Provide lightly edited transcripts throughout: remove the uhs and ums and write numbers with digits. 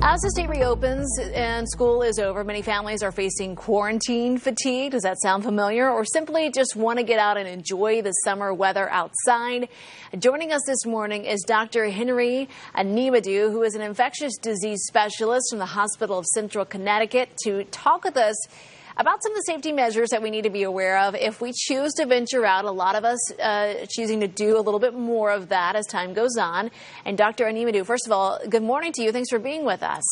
As the state reopens and school is over, many families are facing quarantine fatigue. Does that sound familiar? Or simply just want to get out and enjoy the summer weather outside? Joining us this morning is Dr. Anyimadu, who is an infectious disease specialist from the Hospital of Central Connecticut, to talk with us about some of the safety measures that we need to be aware of if we choose to venture out. A lot of us choosing to do a little bit more of that as time goes on. And Dr. Anyimadu, first of all, good morning to you. Thanks for being with us.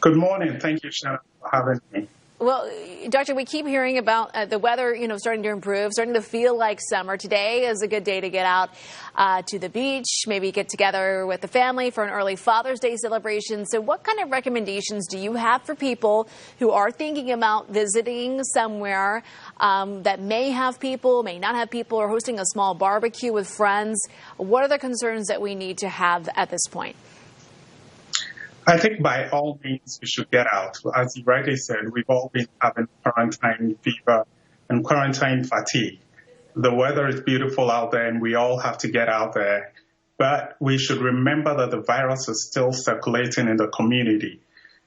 Good morning. Thank you, Shannon, for having me. Well, Doctor, we keep hearing about the weather, starting to improve, starting to feel like summer. Today is a good day to get out to the beach, maybe get together with the family for an early Father's Day celebration. So what kind of recommendations do you have for people who are thinking about visiting somewhere that may have people, may not have people, or hosting a small barbecue with friends? What are the concerns that we need to have at this point? I think by all means we should get out. As you rightly said, we've all been having quarantine fever and quarantine fatigue. The weather is beautiful out there and we all have to get out there. But we should remember that the virus is still circulating in the community.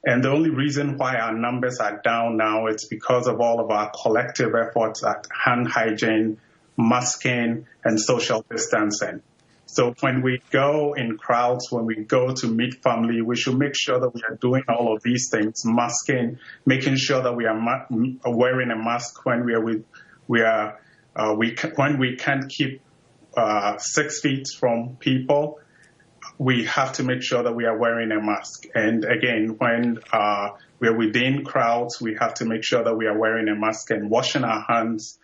And the only reason why our numbers are down now is because of all of our collective efforts at hand hygiene, masking, and social distancing. So when we go in crowds, when we go to meet family, we should make sure that we are doing all of these things, masking, making sure that we are wearing a mask when when we can't keep 6 feet from people. We have to make sure that we are wearing a mask. And again, when we are within crowds, we have to make sure that we are wearing a mask and washing our hands.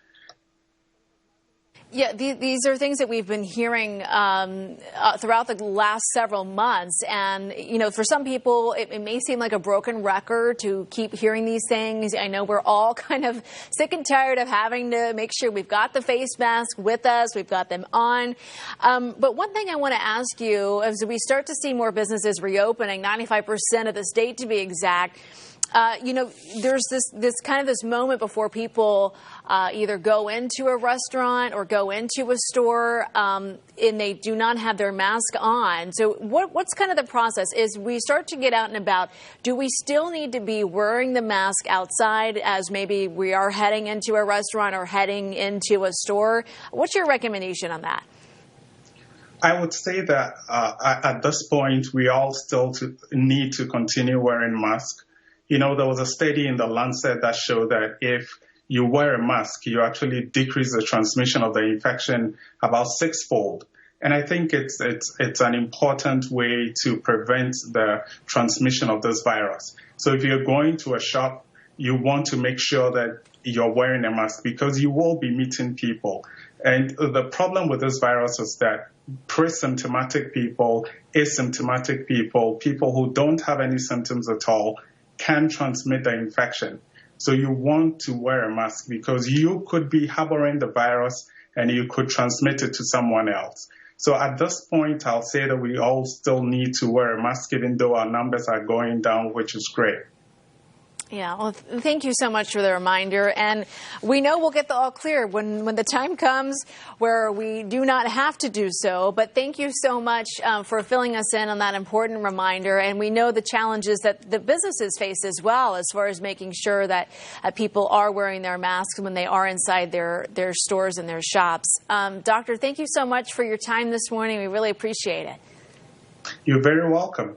Yeah, these are things that we've been hearing throughout the last several months. And, for some people, it may seem like a broken record to keep hearing these things. I know we're all kind of sick and tired of having to make sure we've got the face mask with us, we've got them on. But one thing I want to ask you, as we start to see more businesses reopening, 95% of the state to be exact, there's this moment before people either go into a restaurant or go into a store and they do not have their mask on. So what's kind of the process? Is we start to get out and about, do we still need to be wearing the mask outside as maybe we are heading into a restaurant or heading into a store? What's your recommendation on that? I would say that at this point, we all still need to continue wearing masks. There was a study in the Lancet that showed that if you wear a mask, you actually decrease the transmission of the infection about 6-fold. And I think it's an important way to prevent the transmission of this virus. So if you're going to a shop, you want to make sure that you're wearing a mask because you will be meeting people. And the problem with this virus is that pre-symptomatic people, asymptomatic people, people who don't have any symptoms at all, can transmit the infection. So you want to wear a mask because you could be harboring the virus and you could transmit it to someone else. So at this point, I'll say that we all still need to wear a mask even though our numbers are going down, which is great. Yeah, well, thank you so much for the reminder. And we know we'll get the all clear when the time comes where we do not have to do so. But thank you so much for filling us in on that important reminder. And we know the challenges that the businesses face as well, as far as making sure that people are wearing their masks when they are inside their stores and their shops. Doctor, thank you so much for your time this morning. We really appreciate it. You're very welcome.